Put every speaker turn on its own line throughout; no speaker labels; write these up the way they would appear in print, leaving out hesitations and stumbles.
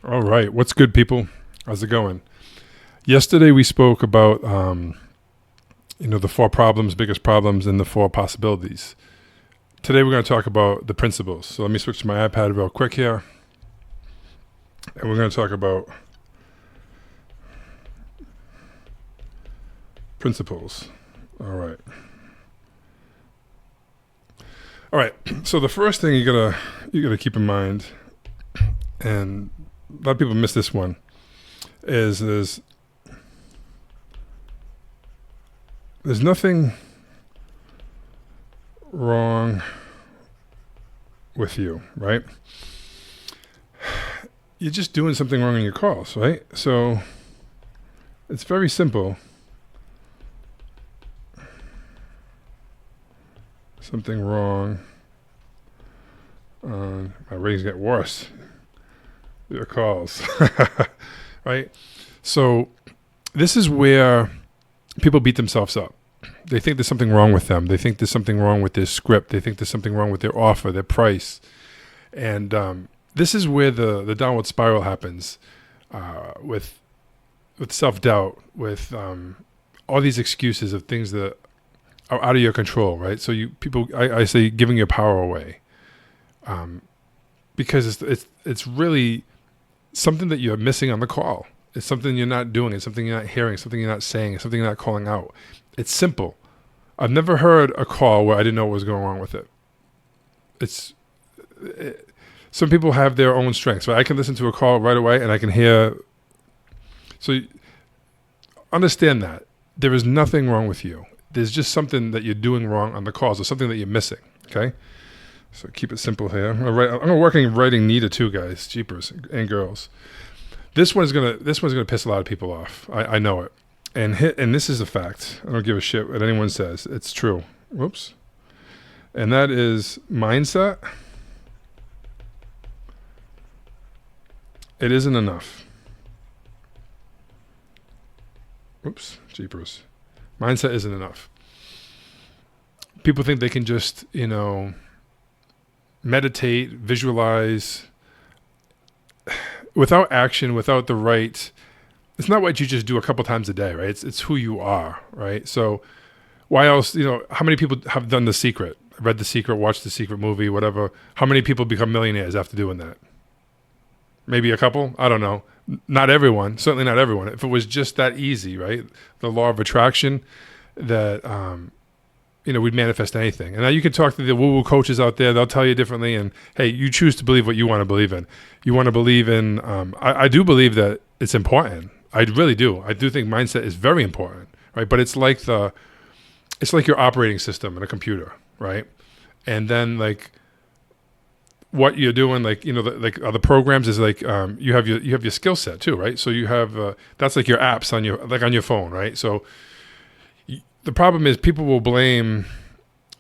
All right. What's good, people? How's it going? Yesterday we spoke about, the four problems, biggest problems, and the four possibilities. Today we're going to talk about the principles. So let me switch to my iPad real quick here. And we're going to talk about principles. All right. All right. So the first thing you gotta keep in mind, and a lot of people miss this one, is there's nothing wrong with you, right? You're just doing something wrong in your calls, right? So it's very simple. Something wrong. My ratings get worse. Your calls, right? So this is where people beat themselves up. They think there's something wrong with them. They think there's something wrong with their script. They think there's something wrong with their offer, their price. And this is where the downward spiral happens with self-doubt, with all these excuses of things that are out of your control, right? So I say giving your power away, because it's really something that you're missing on the call. It's something you're not doing. It's something you're not hearing. Something you're not saying. It's something you're not calling out. It's simple. I've never heard a call where I didn't know what was going on with it. Some people have their own strengths. Right? I can listen to a call right away and I can hear. So understand that there is nothing wrong with you. There's just something that you're doing wrong on the calls, or something that you're missing. Okay, so keep it simple here. I'm gonna work in writing Nita too, guys, jeepers and girls. This one's gonna piss a lot of people off. I know it, and this is a fact. I don't give a shit what anyone says. It's true. Whoops, and that is mindset. It isn't enough. Oops, jeepers. Mindset isn't enough. People think they can just, meditate, visualize, without action, without the right. It's not what you just do a couple times a day, right? It's who you are, right? So why else, how many people have done The Secret, read The Secret, watched The Secret movie, whatever? How many people become millionaires after doing that? Maybe a couple? I don't know. Not everyone, certainly not everyone. If it was just that easy, right? The law of attraction, that, we'd manifest anything. And now you can talk to the woo-woo coaches out there. They'll tell you differently. And hey, you choose to believe what you want to believe in. You want to believe in, I do believe that it's important. I really do. I do think mindset is very important, right? But it's like your operating system in a computer, right? And then what you're doing, the programs is you have your skill set too, right? So you have that's like your apps on your phone, right? So the problem is people will blame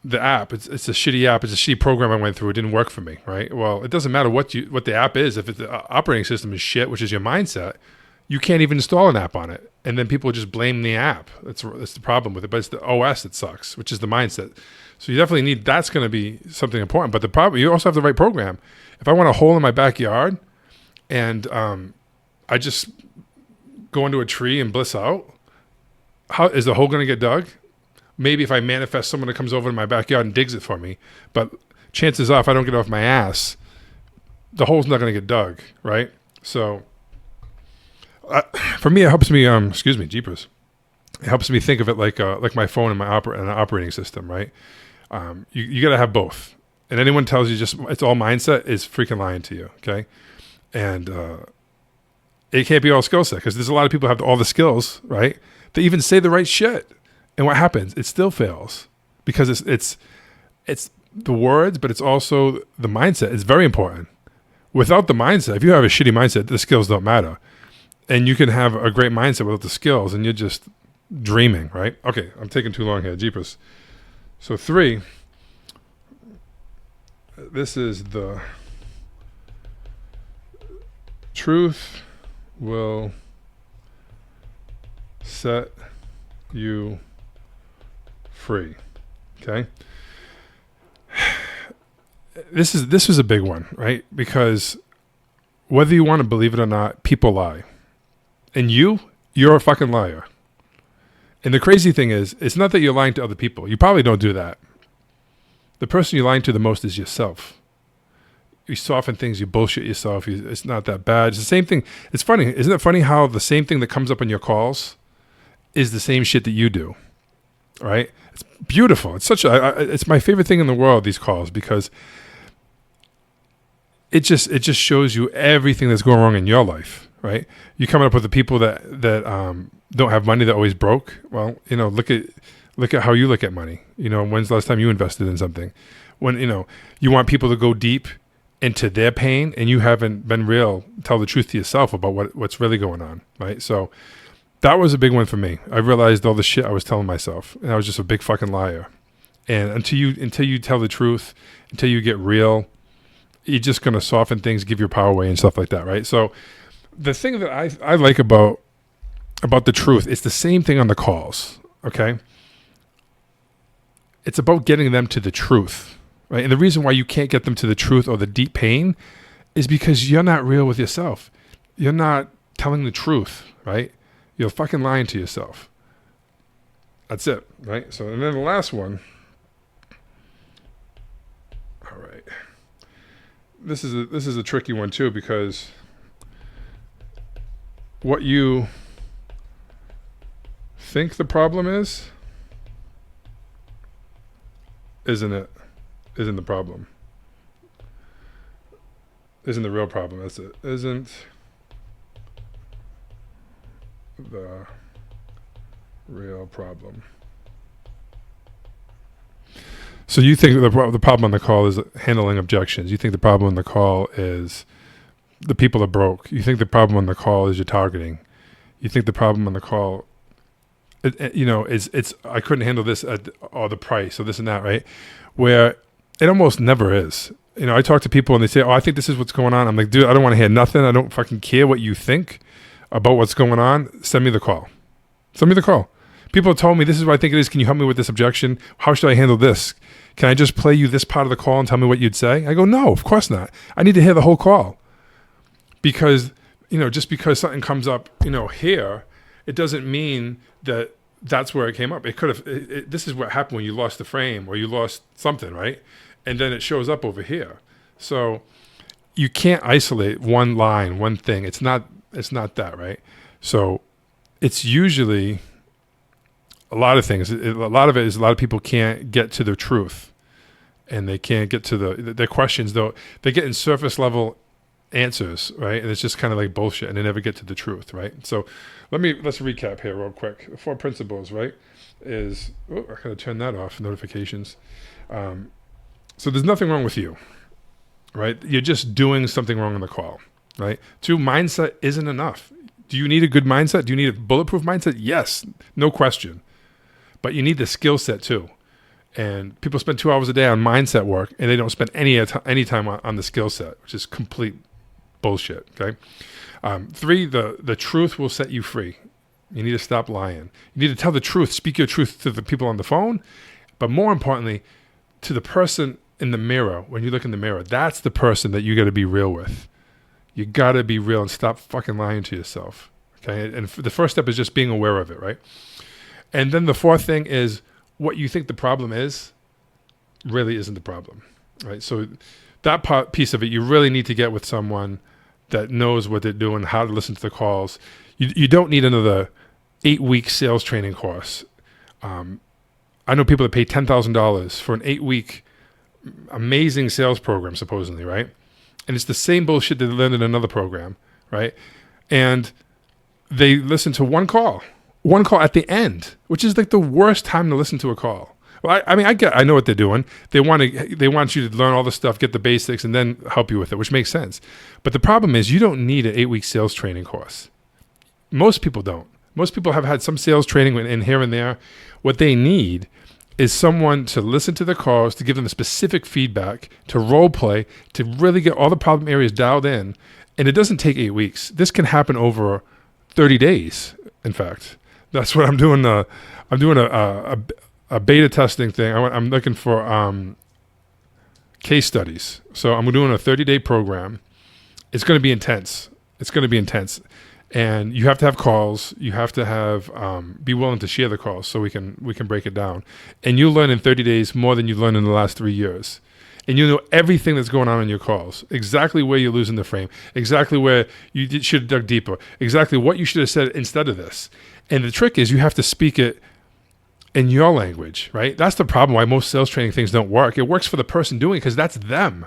the app. It's a shitty app. It's a shitty program I went through. It didn't work for me, right? Well, it doesn't matter what the app is. If the operating system is shit, which is your mindset, you can't even install an app on it. And then people just blame the app. That's the problem with it. But it's the OS that sucks, which is the mindset. So you definitely need, that's going to be something important. But the problem, you also have the right program. If I want a hole in my backyard and I just go into a tree and bliss out, how is the hole going to get dug? Maybe if I manifest someone that comes over to my backyard and digs it for me. But chances are, if I don't get off my ass, the hole's not going to get dug, right? So for me, it helps me, jeepers. It helps me think of it like my phone and my operating system, right? You got to have both. And anyone tells you just it's all mindset is freaking lying to you, okay? And it can't be all skill set, because there's a lot of people who have all the skills, right? They even say the right shit. And what happens? It still fails, because it's the words, but it's also the mindset. It's very important. Without the mindset, if you have a shitty mindset, the skills don't matter. And you can have a great mindset without the skills, and you're just dreaming, right? Okay, I'm taking too long here, jeepers. So 3, this is the truth will set you free. Okay. This was a big one, right? Because whether you want to believe it or not, people lie. And you're a fucking liar. And the crazy thing is, it's not that you're lying to other people. You probably don't do that. The person you're lying to the most is yourself. You soften things, you bullshit yourself. It's not that bad. It's the same thing. It's funny. Isn't it funny how the same thing that comes up on your calls is the same shit that you do, right? It's beautiful. It's it's my favorite thing in the world, these calls, because it just shows you everything that's going wrong in your life, right? You're coming up with the people that don't have money, that always broke. Well, look at how you look at money. When's the last time you invested in something? When you want people to go deep into their pain, and you haven't been real, tell the truth to yourself about what's really going on, right? So that was a big one for me. I realized all the shit I was telling myself, and I was just a big fucking liar. And until you tell the truth, until you get real, you're just gonna soften things, give your power away, and stuff like that, right? So the thing that I like about the truth, it's the same thing on the calls, okay? It's about getting them to the truth, right? And the reason why you can't get them to the truth or the deep pain is because you're not real with yourself. You're not telling the truth, right? You're fucking lying to yourself. That's it, right? So, and then the last one. All right. This is a tricky one too, because what you think the problem isn't the problem. Isn't the real problem. That's it. Isn't the real problem. So you think the problem on the call is handling objections. You think the problem on the call is the people are broke. You think the problem on the call is your targeting. You think the problem on the call, it's I couldn't handle this or the price or this and that, right? Where it almost never is. I talk to people and they say, "Oh, I think this is what's going on." I'm like, "Dude, I don't want to hear nothing. I don't fucking care what you think about what's going on. Send me the call. Send me the call." People have told me, "This is what I think it is. Can you help me with this objection? How should I handle this? Can I just play you this part of the call and tell me what you'd say?" I go, "No, of course not. I need to hear the whole call." Because, just because something comes up, here, it doesn't mean that that's where it came up. It could have, this is what happened when you lost the frame or you lost something, right? And then it shows up over here. So you can't isolate one line, one thing. It's not that, right? So it's usually a lot of things. A lot of it is a lot of people can't get to the truth, and they can't get to their questions, though. They get in surface level answers, right? And it's just kind of like bullshit, and they never get to the truth, right? So let's recap here real quick. The 4 principles, right, is, I gotta turn that off, notifications. So there's nothing wrong with you, right? You're just doing something wrong on the call, right? 2, mindset isn't enough. Do you need a good mindset? Do you need a bulletproof mindset? Yes, no question. But you need the skill set too. And people spend 2 hours a day on mindset work, and they don't spend any time on the skill set, which is complete bullshit, okay? 3, the truth will set you free. You need to stop lying. You need to tell the truth, speak your truth to the people on the phone, but more importantly, to the person in the mirror. When you look in the mirror, that's the person that you got to be real with. You got to be real and stop fucking lying to yourself, okay? And the first step is just being aware of it, right? And then the 4th thing is, what you think the problem is really isn't the problem, right? So that piece of it, you really need to get with someone that knows what they're doing, how to listen to the calls. You don't need another 8-week sales training course. I know people that pay $10,000 for an 8-week amazing sales program, supposedly, right? And it's the same bullshit that they learned in another program, right? And they listen to one call at the end, which is like the worst time to listen to a call. Well, I know what they're doing. They want you to learn all the stuff, get the basics, and then help you with it, which makes sense. But the problem is, you don't need an 8-week sales training course. Most people don't. Most people have had some sales training in here and there. What they need is someone to listen to the calls, to give them the specific feedback, to role play, to really get all the problem areas dialed in. And it doesn't take 8 weeks. This can happen over 30 days. In fact, that's what I'm doing. I'm doing a beta testing thing. I'm looking for case studies. So I'm doing a 30-day program, it's going to be intense. It's going to be intense. And you have to have calls. You have to have be willing to share the calls so we can break it down. And you'll learn in 30 days more than you learned in the last 3 years. And you know everything that's going on in your calls, exactly where you're losing the frame, exactly where you should have dug deeper, exactly what you should have said instead of this. And the trick is you have to speak it in your language, right? That's the problem why most sales training things don't work. It works for the person doing it because that's them.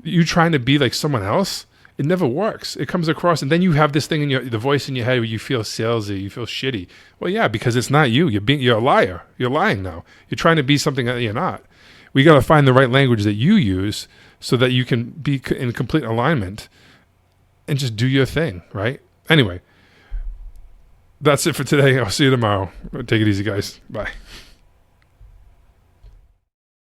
You trying to be like someone else, it never works. It comes across, and then you have this thing in the voice in your head where you feel salesy, you feel shitty. Well, yeah, because it's not you. You're a liar. You're lying now. You're trying to be something that you're not. We got to find the right language that you use so that you can be in complete alignment and just do your thing, right? Anyway, that's it for today. I'll see you tomorrow. Take it easy, guys. Bye.